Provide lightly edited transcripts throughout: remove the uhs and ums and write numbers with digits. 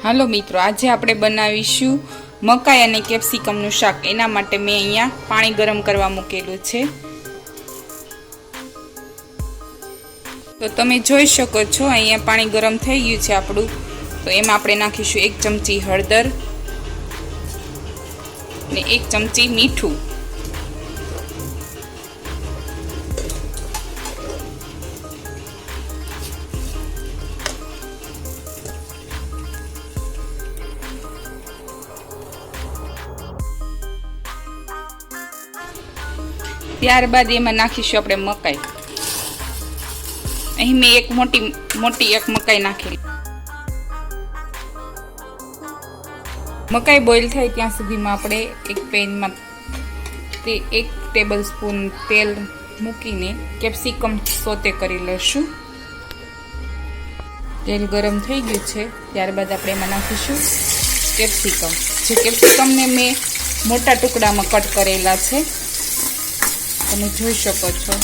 હાલો મિત્રો, આજે આપણે બનાવીશું મકાઈ અને કેપ્સિકમનું શાક। એના માટે મેં અહીંયા પાણી ગરમ કરવા મૂકેલું છે। તો તમે જોઈ શકો છો અહીંયા પાણી ગરમ થઈ ગયું છે આપણું। તો એમાં આપણે નાખીશું 1 ચમચી હળદર ને 1 ચમચી મીઠું। ત્યારબાદ એમાં નાખીશું આપણે મકાઈ। અહીં મેં એક મોટી એક મકાઈ નાખેલી। મકાઈ બોઇલ થાય ત્યાં સુધીમાં આપણે એક પેનમાં 1 ટેબલસ્પૂન તેલ મૂકીને કેપ્સિકમ સોતે કરી લઈશું। તેલ ગરમ થઈ ગયું છે, ત્યારબાદ આપણે એમાં નાખીશું કેપ્સિકમ। જે કેપ્સિકમને મેં મોટા ટુકડામાં કટ કરેલા છે, તમે જોઈ શકો છો।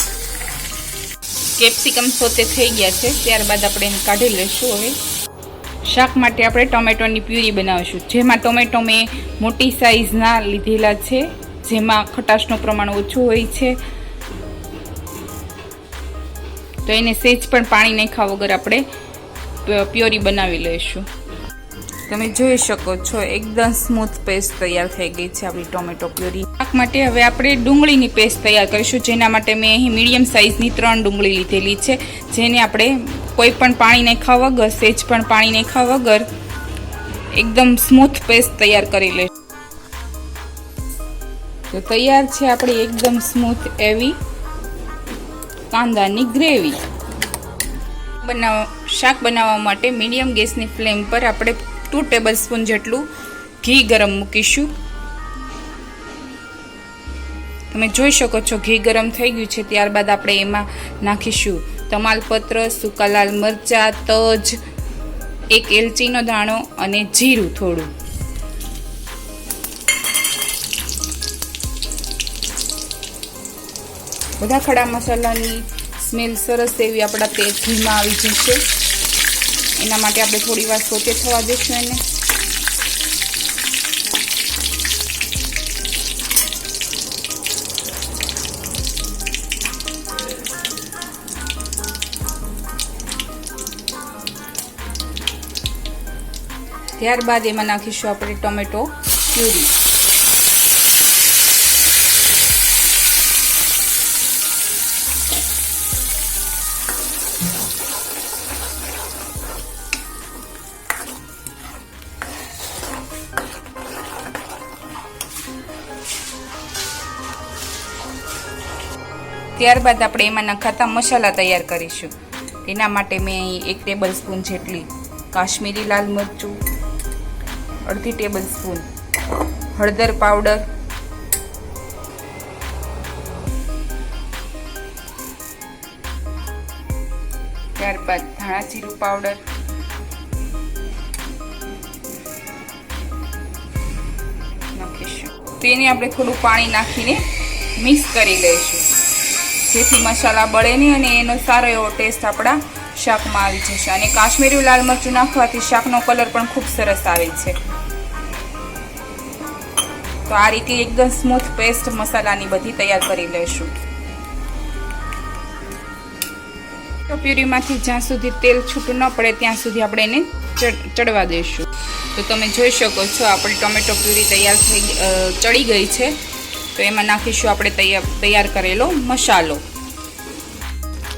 કેપ્સિકમ સોતે થઈ ગયા છે, ત્યારબાદ આપણે એને કાઢી લઈશું। હવે શાક માટે આપણે ટોમેટોની પ્યુરી બનાવીશું, જેમાં ટોમેટો મેં મોટી સાઈઝના લીધેલા છે, જેમાં ખટાશનું પ્રમાણ ઓછું હોય છે। તો એને સહેજ પણ પાણી નાખ્યા વગર આપણે પ્યુરી બનાવી લઈશું। તમે જોઈ શકો છો એકદમ સ્મૂથ પેસ્ટ તૈયાર થઈ ગઈ છે આપણી ટોમેટો પ્યુરી। શાક માટે હવે આપણે ડુંગળીની પેસ્ટ તૈયાર કરીશું, જેના માટે મેં અહીં મીડિયમ સાઇઝની 3 ડુંગળી લીધેલી છે, જેને આપણે કોઈ પણ પાણી નાખ્યા વગર, સહેજ પણ પાણી નાખ્યા વગર એકદમ સ્મૂથ પેસ્ટ તૈયાર કરી લઈશું। તો તૈયાર છે આપણી એકદમ સ્મૂથ એવી કાંદાની ગ્રેવી। શાક બનાવવા માટે મીડિયમ ગેસની ફ્લેમ પર આપણે 2 ટેબલસ્પૂન જેટલું ઘી ગરમ મૂકીશું। તમે જોઈ શકો છો ઘી ગરમ થઈ ગયું છે, ત્યારબાદ આપણે એમાં નાખીશું તમાલપત્ર, સૂકા લાલ મરચાં, તજ, 1 એલચીનો દાણો અને જીરું થોડું। બધા ખડા મસાલાની સ્મેલ સરસ એવી આપણા તે ઘીમાં આવી જશે। એના માટે આપણે થોડી વાર સોતે થવા દઈશું એને। ત્યારબાદ એમાં નાખીશું આપણે ટોમેટો પ્યુરી। ત્યારબાદ આપણે એમાં નખાતા મસાલા તૈયાર કરીશું। તેના માટે મેં અહીં 1 ટેબલસ્પૂન જેટલી કાશ્મીરી લાલ મરચું, અડધી ટેબલસ્પૂન હળદર પાવડર, ત્યારબાદ ધાણા જીરું પાવડર, નાખીશું। તેને આપણે થોડું પાણી નાખીને મિક્સ કરી લઈશું, જેથી મસાલા બળે નહીં અને એનો સારો એવો ટેસ્ટ આપણા શાકમાં આવી જશે। અને કાશ્મીરી લાલ મરચું નાખવાથી શાકનો કલર પણ ખૂબ સરસ આવે છે। તો આ રીતે એકદમ સ્મૂથ પેસ્ટ મસાલાની બધી તૈયાર કરી લઈશું। તો પ્યુરીમાંથી જ્યાં સુધી તેલ છૂટું ન પડે ત્યાં સુધી આપણે એને ચડવા દઈશું। તો તમે જોઈ શકો છો આપણી ટોમેટો પ્યુરી તૈયાર થઈ ચડી ગઈ છે। તો એમાં નાખીશું આપણે તૈયાર કરેલો મસાલો।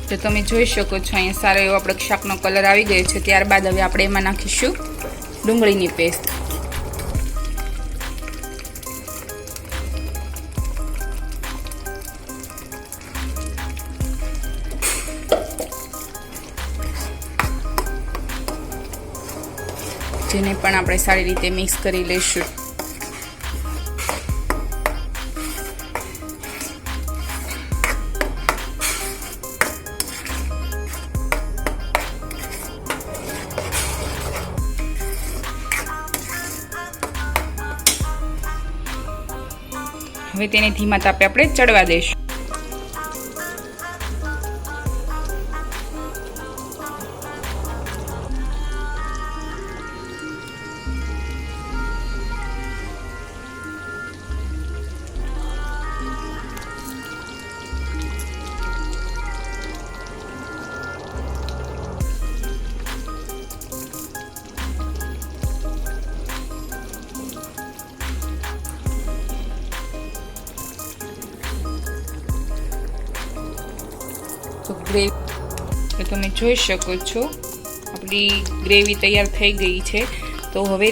તો તમે જોઈ શકો છો અહીંયા સારો એવો આપણે શાકનો કલર આવી ગયો છે। ત્યારબાદ હવે આપણે એમાં નાખીશું ડુંગળીની પેસ્ટ। જેને પણ આપણે સારી રીતે મિક્સ કરી લઈશું। હવે તેને ધીમા તાપે આપણે ચડવા દઈશું। સો ગ્રેવી તો તમે જોઈ શકો છો આપણી ગ્રેવી તૈયાર થઈ ગઈ છે. તો હવે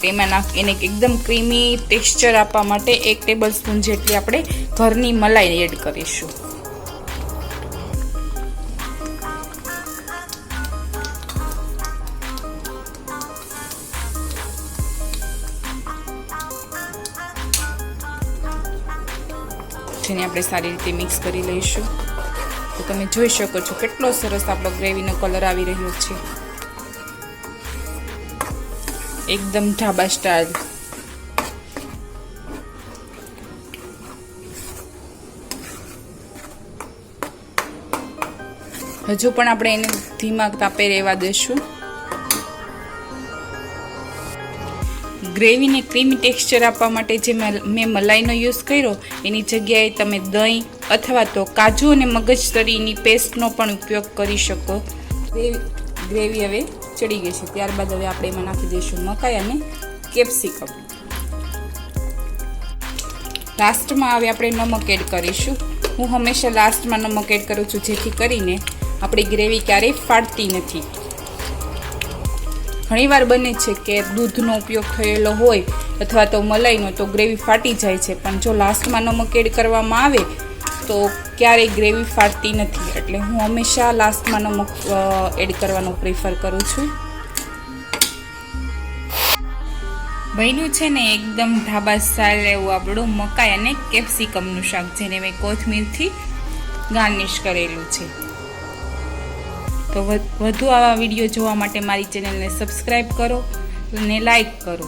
તેમાં એને એકદમ ક્રીમી ટેક્સચર આપવા માટે 1 ટેબલસ્પૂન જેટલી આપણે ઘરની મલાઈ એડ કરીશું. જેને આપણે સારી રીતે મિક્સ કરી લઈશું. તો તમે જોઈ શકો છો કેટલો સરસ આપણો ગ્રેવીનો કલર આવી રહ્યો છે, એકદમ ઢાબા સ્ટાઇલ. હજુ પણ આપણે એને ધીમા તાપે રહેવા દઈશું. ગ્રેવીને ક્રીમી ટેક્સચર આપવા માટે જે મેં મલાઈનો યુઝ કર્યો એની જગ્યાએ તમે દહીં અથવા તો કાજુ અને મગજતરીની પેસ્ટનો પણ ઉપયોગ કરી શકો. ગ્રેવી હવે ચડી ગઈ છે. ત્યારબાદ હવે આપણે એમાં નાખી દઈશું મકાઈ અને કેપ્સિકમ. લાસ્ટમાં હવે આપણે નમક એડ કરીશું. હું હંમેશા લાસ્ટમાં નમક એડ કરું છું જેથી કરીને આપણી ગ્રેવી ક્યારેય ફાટતી નથી. ઘણીવાર બને છે કે દૂધનો ઉપયોગ થયેલો હોય અથવા તો મલાઈનો તો ગ્રેવી ફાટી જાય છે, પણ જો લાસ્ટમાં નમક એડ કરવામાં આવે તો ક્યારેય ગ્રેવી ફાટતી નથી. એટલે હું હંમેશા લાસ્ટમાં નમક એડ કરવાનું પ્રિફર કરું છું. બન્યું છે ને એકદમ ઢાબા સ્ટાઇલ એવું આપણું મકાઈ અને કેપ્સિકમનું શાક, જેને મેં કોથમીરથી ગાર્નિશ કરેલું છે. તો વધુ આવા વિડીયો જોવા માટે મારી ચેનલને સબસ્ક્રાઈબ કરો અને લાઈક કરો.